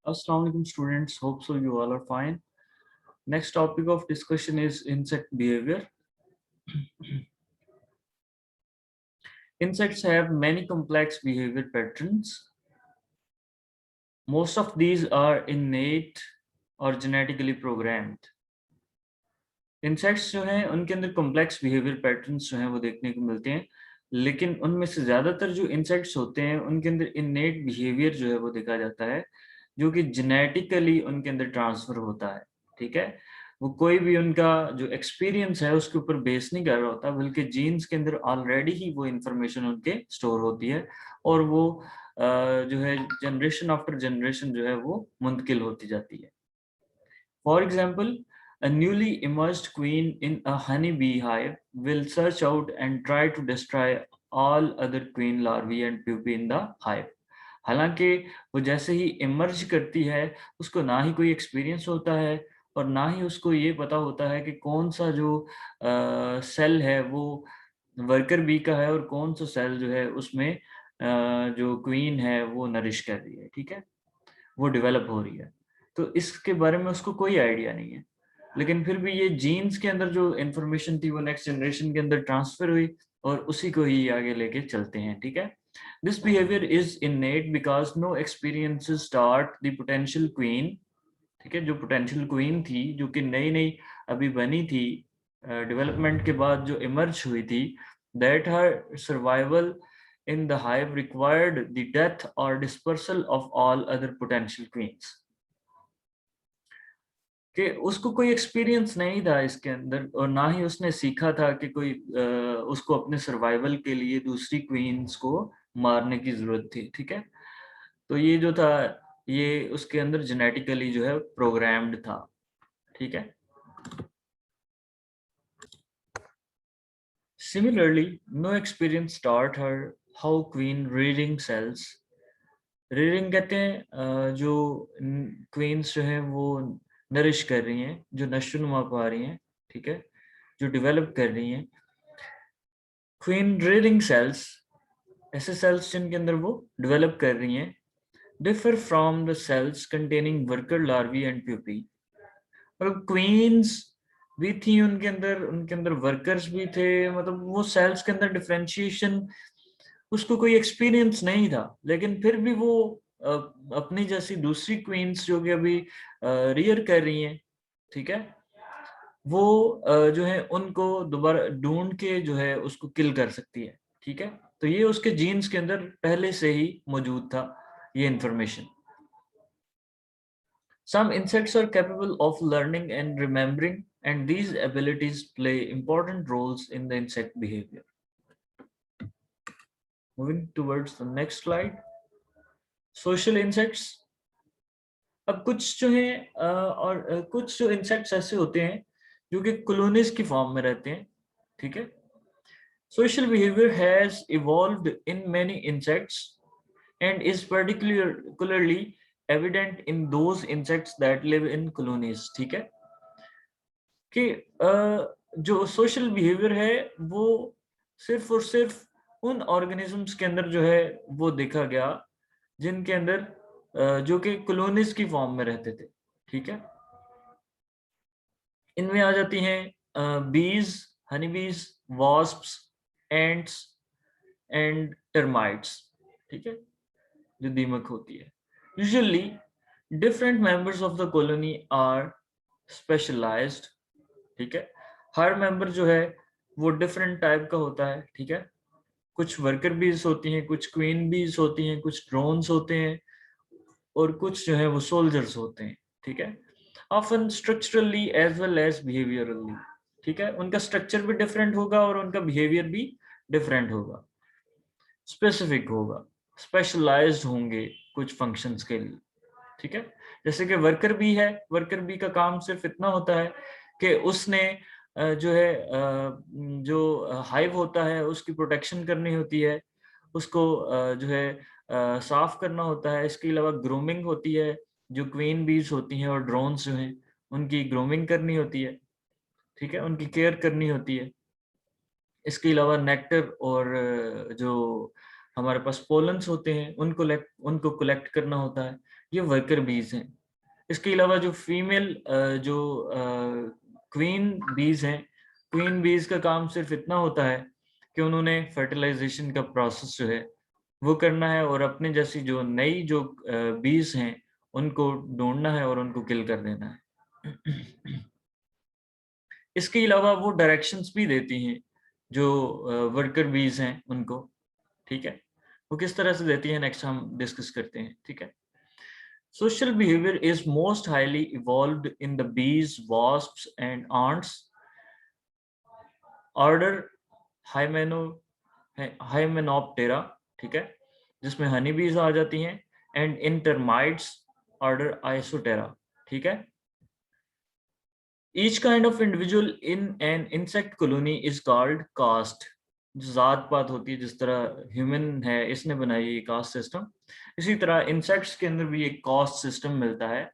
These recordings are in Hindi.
Assalamu alaikum students, hope so you all are fine. Next topic of discussion is insect behavior. Insects have many complex behavior patterns. Most of these are innate or genetically programmed. Insects जो हैं उनके अंदर कॉम्प्लेक्स बिहेवियर पैटर्न्स जो हैं वो देखने को मिलते हैं, लेकिन उनमें से ज़्यादातर जो इंसेक्ट्स होते हैं उनके अंदर इननेट बिहेवियर जो है वो देखा जाता है, जो कि जेनेटिकली उनके अंदर ट्रांसफ़र होता है। ठीक है, वो कोई भी उनका जो एक्सपीरियंस है उसके ऊपर बेस नहीं कर रहा होता, बल्कि जीन्स के अंदर ऑलरेडी ही वो इंफॉर्मेशन उनके स्टोर होती है और वो जो है जनरेशन आफ्टर जनरेशन जो है वो मुंतकिल होती जाती है। For example, a newly emerged queen in a honeybee hive will search out and try to destroy all other queen larvae and pupae in the hive. हालांकि वो जैसे ही इमर्ज करती है उसको ना ही कोई एक्सपीरियंस होता है और ना ही उसको ये पता होता है कि कौन सा जो सेल है वो वर्कर बी का है और कौन सा सेल जो है उसमें जो क्वीन है वो नरिश कर रही है। ठीक है, वो डेवलप हो रही है, तो इसके बारे में उसको कोई आइडिया नहीं है, लेकिन फिर भी ये जीन्स के अंदर जो इंफॉर्मेशन थी वो नेक्स्ट जनरेशन के अंदर ट्रांसफर हुई और उसी को ही आगे लेके चलते हैं। ठीक है, this behaviour is innate because no experiences start the potential queen. ठीक है, जो पोटेंशियल क्वीन थी जो कि नई नई अभी बनी थी, डेवलपमेंट के बाद जो इमर्ज हुई थी, that her survival in the hive required the death or dispersal of all other potential queens. कि उसको कोई एक्सपीरियंस नहीं था इसके अंदर और ना ही उसने सीखा था कि कोई उसको अपने सर्वाइवल के लिए दूसरी क्वींस को मारने की जरूरत थी। ठीक है, तो ये जो था ये उसके अंदर जेनेटिकली जो है प्रोग्राम्ड था। ठीक है, similarly no experience taught her how queen rearing cells, rearing कहते हैं जो क्वींस जो हैं वो नरिश कर रही हैं, जो नशोनुमा पा रही हैं। ठीक है, जो डेवलप कर रही हैं, क्वीन रीडिंग सेल्स, ऐसे सेल्स जिनके अंदर वो डेवलप कर रही हैं, differ from the cells containing worker larvae and pupae. और क्वींस भी थी उनके अंदर वर्कर्स भी थे, मतलब वो सेल्स के अंदर डिफरेंशिएशन उसको कोई एक्सपीरियंस नहीं था, लेकिन फिर भी वो अपनी जैसी दूसरी क्वींस जो कि अभी रियर कर रही हैं, ठीक है, वो जो है उनको दोबारा ढूंढ के जो है उसको किल कर सकती है। ठीक है, तो ये उसके जीन्स के अंदर पहले से ही मौजूद था ये information. Some insects are capable of learning and remembering, and these abilities play important roles in the insect behavior. Moving towards the next slide, social insects. अब कुछ जो है और कुछ जो इंसेक्ट्स ऐसे होते हैं जो कि कॉलोनीज की फॉर्म में रहते हैं। ठीक है, social behaviour has evolved in many insects and is particularly evident in those insects that live in colonies. ठीक है, कि जो सोशल बिहेवियर है वो सिर्फ और सिर्फ उन ऑर्गेनिजम्स के अंदर जो है वो देखा गया जिनके अंदर जो कि कॉलोनीज की फॉर्म में रहते थे। ठीक है, इनमें आ जाती हैं बीज, हनी बीज, वॉस्प्स, एंट्स एंड टर्माइट्स। ठीक है, जो दीमक होती है। Usually different members of the colony are specialised. ठीक है, हर मेंबर जो है वो डिफरेंट टाइप का होता है। ठीक है, कुछ वर्कर बीज होती हैं, कुछ क्वीन बीज होती हैं, कुछ ड्रोन्स होते हैं और कुछ जो है वो सोल्जर्स होते हैं। ठीक है, often structurally as well as behaviourally. ठीक है, उनका स्ट्रक्चर भी डिफरेंट होगा और उनका बिहेवियर भी डिफरेंट होगा, स्पेसिफिक होगा, स्पेशलाइज्ड होंगे कुछ फंक्शंस के लिए। ठीक है, जैसे कि वर्कर बी है, वर्कर बी का काम सिर्फ इतना होता है कि उसने जो है जो हाइव होता है उसकी प्रोटेक्शन करनी होती है, उसको जो है साफ करना होता है। इसके अलावा ग्रूमिंग होती है, जो क्वीन बीज होती हैं और ड्रोन्स जो हैं उनकी ग्रूमिंग करनी होती है। ठीक है, उनकी केयर करनी होती है। इसके अलावा नेक्टर और जो हमारे पास पोलन्स होते हैं उनको कलेक्ट करना होता है। ये वर्कर बीज हैं। इसके अलावा जो फीमेल जो क्वीन बीज हैं, क्वीन बीज का काम सिर्फ इतना होता है कि उन्होंने फर्टिलाइजेशन का प्रोसेस जो है वो करना है और अपने जैसी जो नई जो बीज हैं उनको ढूंढना है और उनको किल कर देना है। इसके अलावा वो डायरेक्शंस भी देती हैं जो वर्कर बीज हैं उनको, ठीक है। वो किस तरह से देती है नेक्स्ट हम डिस्कस करते हैं, ठीक है। Social behavior is most highly evolved in the bees, wasps, and ants. Order Hymenoptera, ठीक है, जिसमें हनी बीज आ जाती हैं, एंड इन टर्माइट्स ऑर्डर आइसोटेरा, ठीक है। Each kind of individual in an insect colony is called caste. जो जात पात होती है, जिस तरह ह्यूमन है इसने बनाई ये कास्ट सिस्टम, इसी तरह इंसेक्ट्स के अंदर भी एक कास्ट सिस्टम मिलता है।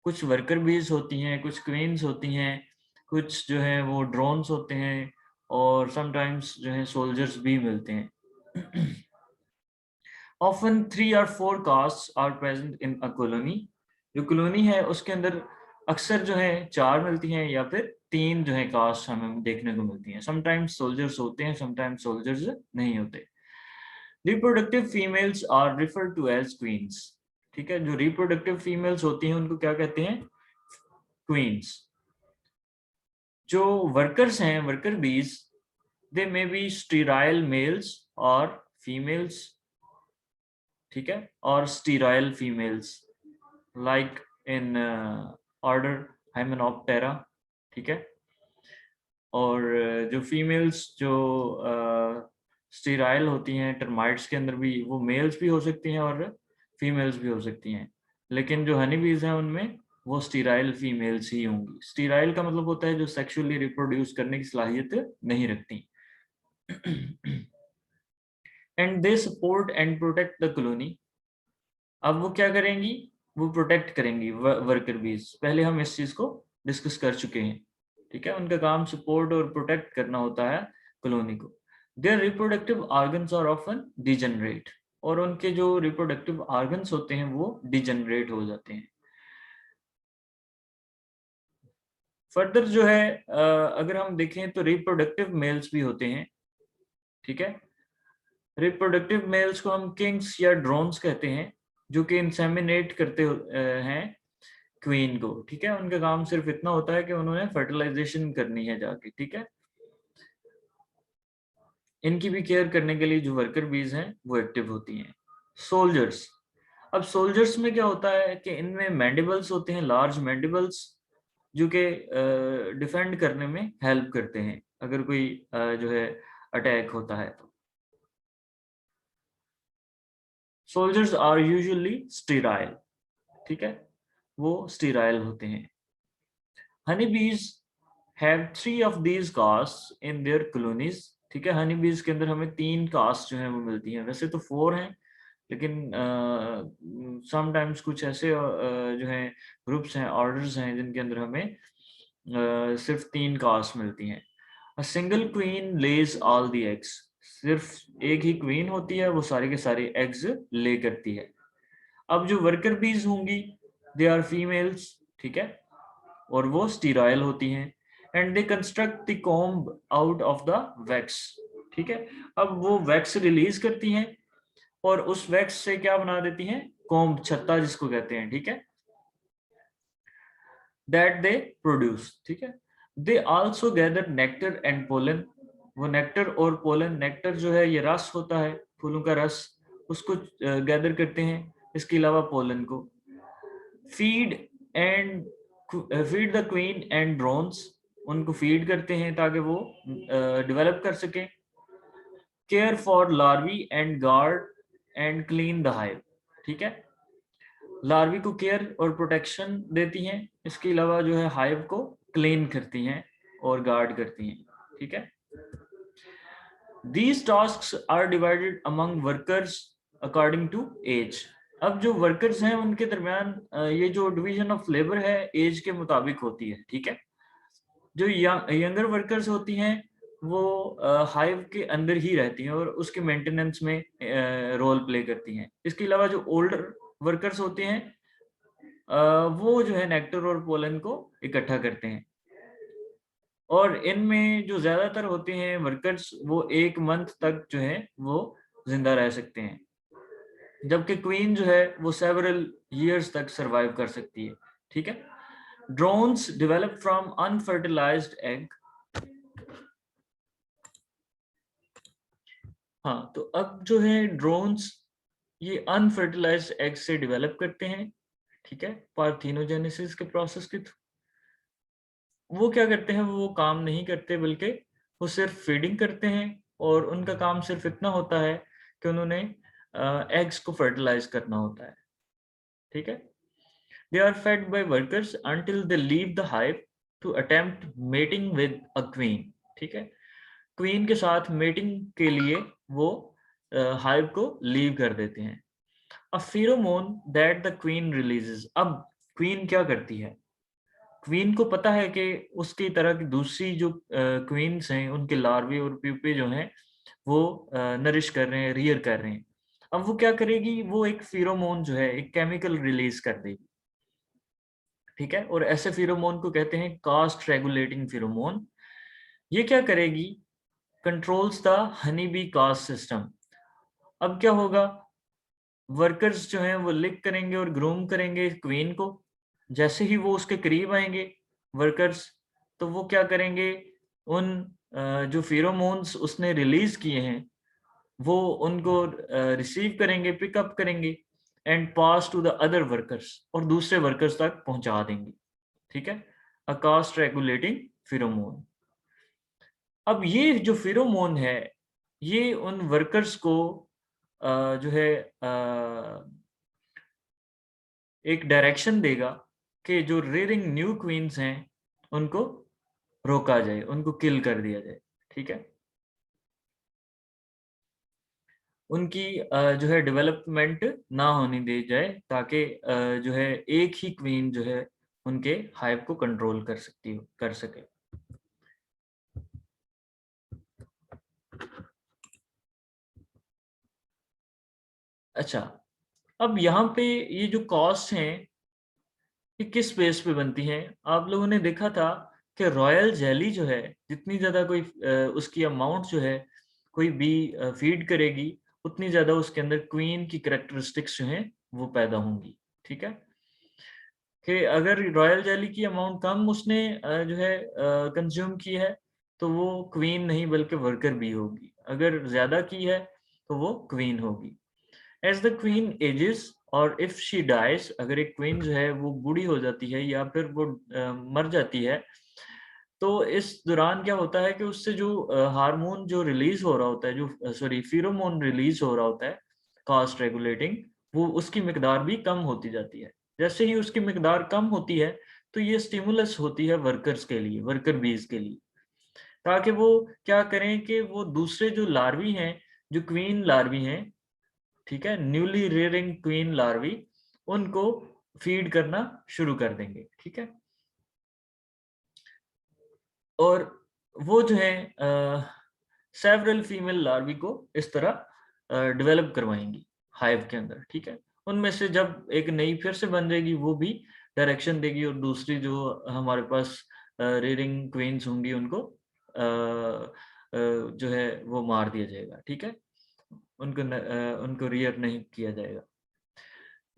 कुछ वर्कर बीज होती हैं, कुछ क्वींस होती हैं, कुछ जो है वो ड्रोन्स होते हैं, और समटाइम्स जो है सोल्जर्स भी मिलते हैं। Often 3 or 4 castes are present in a colony. जो कॉलोनी है उसके अंदर अक्सर जो है 4 मिलती हैं या फिर 3 जो है कास्ट हमें देखने को मिलती हैं। समटाइम्स सोल्जर्स होते हैं, समटाइम्स सोल्जर्स नहीं होते। Reproductive females are referred to as queens, ठीक है। जो रिप्रोडक्टिव फीमेल्स होती हैं उनको क्या कहते हैं? क्वींस। जो वर्कर्स हैं, worker bees, they may be sterile males और फीमेल्स, ठीक है, और sterile females like in order Hymenoptera, ठीक है। और जो फीमेल्स जो स्टीराइल होती हैं टर्माइट्स के अंदर भी, वो मेल्स भी हो सकती हैं और फीमेल्स भी हो सकती हैं, लेकिन जो हनी बीज हैं उनमें वो स्टीराइल फीमेल्स ही होंगी। स्टीराइल का मतलब होता है जो सेक्सुअली रिप्रोड्यूस करने की सलाहियत नहीं रखती। And they support and protect the colony. अब वो क्या करेंगी? वो प्रोटेक्ट करेंगी वर्कर बीज। पहले हम इस चीज को डिस्कस कर चुके हैं, ठीक है। उनका काम सपोर्ट और प्रोटेक्ट करना होता है कॉलोनी को। There reproductive organs are often degenerate, और उनके जो रिप्रोडक्टिव ऑर्गन्स होते हैं वो डिजेनरेट हो जाते हैं। फर्दर जो है अगर हम देखें तो रिप्रोडक्टिव मेल्स भी होते हैं, ठीक है। रिप्रोडक्टिव मेल्स को हम किंग्स या ड्रोन्स कहते हैं, जो कि इंसेमिनेट करते हैं क्वीन को, ठीक है। उनका काम सिर्फ इतना होता है कि उन्होंने फर्टिलाइजेशन करनी है जाके, ठीक है। इनकी भी केयर करने के लिए जो वर्कर बीज हैं वो एक्टिव होती हैं। सोल्जर्स। अब सोल्जर्स में क्या होता है कि इनमें मैंडिबल्स होते हैं, लार्ज मैंडिबल्स, जो कि डिफेंड करने में हेल्प करते हैं अगर कोई जो है अटैक होता है तो। सोल्जर्स आर यूजुअली स्टीराइल, ठीक है, वो स्टीराइल होते हैं। Honey bees have 3 of these caste in their colonies, ठीक है। हनी बीज के अंदर हमें 3 कास्ट जो है वो मिलती हैं, वैसे तो 4 हैं, लेकिन समटाइम्स कुछ ऐसे जो है ग्रुप्स हैं, ऑर्डर्स हैं, जिनके अंदर हमें सिर्फ 3 कास्ट मिलती हैं। A single queen lays all the eggs. सिर्फ एक ही क्वीन होती है, वो सारे के सारे एग्स ले करती है। अब जो वर्कर बीज होंगी, दे आर फीमेल्स, ठीक है, और वो स्टीराइल होती हैं। And they construct the comb out of the wax, ठीक है। अब वो वैक्स रिलीज करती हैं और उस वैक्स से क्या बना देती हैं? कॉम्ब, छत्ता जिसको कहते हैं, ठीक है, दैट दे प्रोड्यूस, ठीक है। They also gather nectar and pollen. वो नेक्टर और पोलन, नेक्टर जो है ये रस होता है, फूलों का रस, उसको गैदर करते हैं। इसके अलावा पोलन को feed and feed the queen and drones, उनको फीड करते हैं ताकि वो डेवलप कर सके। Care for larvae and guard and clean the hive, ठीक है। लार्वी को केयर और प्रोटेक्शन देती हैं, इसके अलावा जो है हाइव को क्लीन करती हैं और गार्ड करती हैं, ठीक है। These tasks are divided among workers according to age. अब जो वर्कर्स हैं उनके दरमियान ये जो डिवीजन ऑफ लेबर है एज के मुताबिक होती है, ठीक है। जो यंगर वर्कर्स होती हैं वो हाइव के अंदर ही रहती हैं और उसके मेंटेनेंस में रोल प्ले करती हैं। इसके अलावा जो ओल्डर वर्कर्स होते हैं वो जो है नेक्टर और पोलन को इकट्ठा करते हैं और इनमें जो ज्यादातर होते हैं वर्कर्स वो 1 मंथ तक जो है वो जिंदा रह सकते हैं, जबकि क्वीन जो है वो सेवरल ईयर्स तक सरवाइव कर सकती है। ठीक है। Drones develop from unfertilised egg. हाँ, तो अब जो है ड्रोन्स ये अनफर्टिलाइज्ड एग से डेवलप करते हैं। ठीक है, पार्थिनोजेनेसिस के प्रोसेस के थ्रू वो क्या करते हैं, वो काम नहीं करते बल्कि वो सिर्फ फीडिंग करते हैं और उनका काम सिर्फ इतना होता है कि उन्होंने एग्स को फर्टिलाइज करना होता है। ठीक है। They are fed by workers until they leave the hive to attempt mating with a queen. ठीक है, क्वीन के साथ मेटिंग के लिए वो हाइव को लीव कर देते हैं। A pheromone that the queen releases. अब क्वीन क्या करती है, क्वीन को पता है कि उसकी तरह की दूसरी जो क्वींस हैं उनके लार्वे और प्यूपे जो हैं वो नरिश कर रहे हैं, रियर कर रहे हैं। अब वो क्या करेगी, वो एक फेरोमोन जो है एक केमिकल रिलीज कर देगी। ठीक है, और ऐसे फेरोमोन को कहते हैं कास्ट रेगुलेटिंग फेरोमोन। ये क्या करेगी, controls the honey bee caste system. अब क्या होगा, वर्कर्स जो हैं वो लिक करेंगे और ग्रूम करेंगे क्वीन को। जैसे ही वो उसके करीब आएंगे वर्कर्स, तो वो क्या करेंगे, उन जो फेरोमोन्स उसने रिलीज किए हैं वो उनको रिसीव करेंगे, पिकअप करेंगे and pass to the other workers, और दूसरे वर्कर्स तक पहुंचा देंगे। ठीक है, अ कास्ट रेगुलेटिंग फेरोमोन। अब ये जो फेरोमोन है ये उन वर्कर्स को जो है एक डायरेक्शन देगा कि जो रेयरिंग न्यू क्वींस हैं उनको रोका जाए, उनको किल कर दिया जाए। ठीक है, उनकी जो है डेवलपमेंट ना होने दी जाए, ताकि जो है एक ही क्वीन जो है उनके हाइव को कंट्रोल कर सके। अच्छा, अब यहाँ पे ये जो कॉस्ट हैं ये किस बेस पे बनती हैं? आप लोगों ने देखा था कि रॉयल जेली जो है, जितनी ज़्यादा कोई उसकी अमाउंट जो है कोई बी फीड करेगी, उतनी ज़्यादा उसके अंदर क्वीन की कैरेक्टरिस्टिक्स जो हैं वो पैदा होंगी। ठीक है? कि अगर रॉयल जेली की अमाउंट कम उसने जो है कंज्यूम की है, तो वो क्वीन नहीं बल्कि वर्कर बी होगी। अगर ज़्यादा की है, तो वो क्वीन होगी। एज द क्वीन एजेस और इफ शी डाइज, अगर एक क्वीन जो है वो बूढ़ी हो जाती है या फिर वो मर जाती है, तो इस दौरान क्या होता है कि उससे जो हार्मोन जो रिलीज हो रहा होता है, जो सॉरी फेरोमोन रिलीज हो रहा होता है कास्ट रेगुलेटिंग, वो उसकी मिकदार भी कम होती जाती है। जैसे ही उसकी मिकदार कम होती है, तो ये स्टिमुलस होती है वर्कर्स के लिए, वर्कर बीज के लिए, ताकि वो क्या करें कि वो दूसरे जो लार्वी हैं, जो क्वीन लार्वी हैं, ठीक है, न्यूली रेयरिंग क्वीन लार्वी, उनको फीड करना शुरू कर देंगे। ठीक है, और वो जो है सेवरल फीमेल लार्वी को इस तरह डेवलप करवाएंगी हाइव के अंदर। ठीक है, उनमें से जब एक नई फिर से बन जाएगी वो भी डायरेक्शन देगी और दूसरी जो हमारे पास रेयरिंग क्वींस होंगी उनको जो है वो मार दिया जाएगा। ठीक है, उनको रियर नहीं किया जाएगा।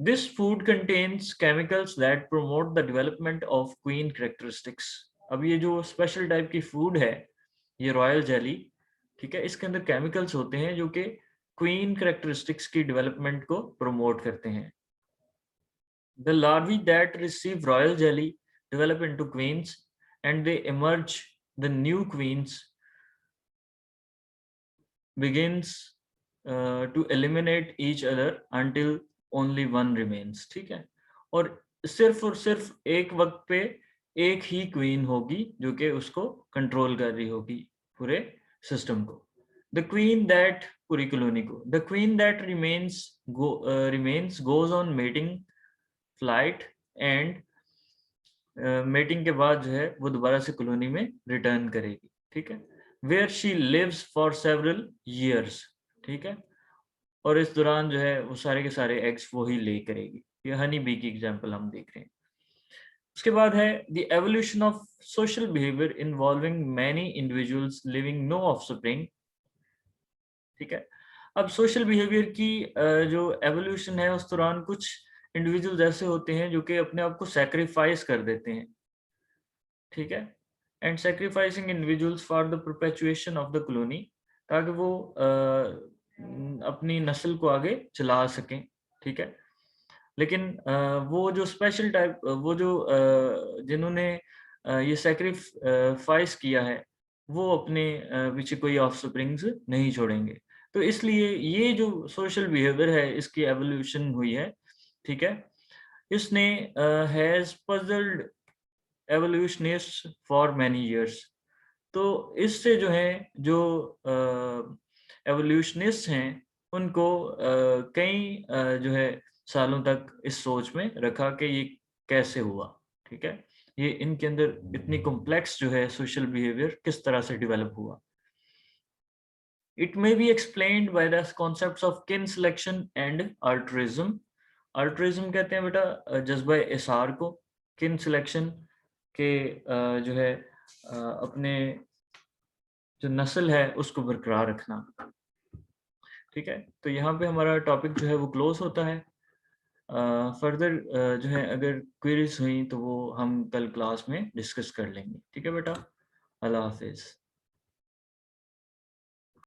This food contains chemicals that promote the development of queen characteristics. अब ये जो स्पेशल टाइप की फूड है, ये रॉयल जेली, ठीक है, इसके अंदर केमिकल्स होते हैं जो कि क्वीन कैरेक्टरिस्टिक्स की डेवलपमेंट को प्रमोट करते हैं। The larvae that receive royal jelly develop into queens and they emerge. The new queens begins to eliminate each other until only one remains। ठीक है, और सिर्फ एक वक्त पे एक ही क्वीन होगी जो कि उसको कंट्रोल कर रही होगी पूरे सिस्टम को। द क्वीन दैट पूरी कॉलोनी को, the queen that remains goes on mating flight and mating के बाद जो है वो दोबारा से कॉलोनी में रिटर्न करेगी। ठीक है, where she lives for several years. ठीक है, और इस दौरान जो है वो सारे के सारे एग्स वो ही ले करेगी। ये हनी बी की एग्जांपल हम देख रहे हैं। उसके बाद है the evolution of social behaviour involving many individuals living no offspring. ठीक है, अब सोशल बिहेवियर की जो एवोल्यूशन है उस दौरान कुछ इंडिविजुअल्स ऐसे होते हैं जो कि अपने आप को सैक्रिफाइस कर देते हैं। ठीक है, and sacrificing individuals for the perpetuation of the colony, ताकि वो अपनी नस्ल को आगे चला सकें। ठीक है, लेकिन वो जो स्पेशल टाइप वो जो जिन्होंने ये सैक्रिफाइस किया है, वो अपने पीछे कोई ऑफस्प्रिंग्स नहीं छोड़ेंगे। तो इसलिए ये जो सोशल बिहेवियर है इसकी एवोल्यूशन हुई है। ठीक है, इसने has puzzled evolutionist for many years. तो इससे जो है जो एवोल्यूशनिस्ट हैं उनको कई जो है सालों तक इस सोच में रखा कि ये कैसे हुआ। ठीक है, ये इनके अंदर इतनी कॉम्प्लेक्स जो है सोशल बिहेवियर किस तरह से डेवलप हुआ। It may be explained by the concepts of kin selection and altruism. Altruism कहते हैं बेटा जज्बा इसार को, किन सिलेक्शन के जो है अपने जो नस्ल है उसको बरकरार रखना। ठीक है, तो यहाँ पे हमारा टॉपिक जो है वो क्लोज होता है। फर्दर जो है अगर क्वेरीज हुई तो वो हम कल क्लास में डिस्कस कर लेंगे। ठीक है बेटा, अल्लाह हाफिज़।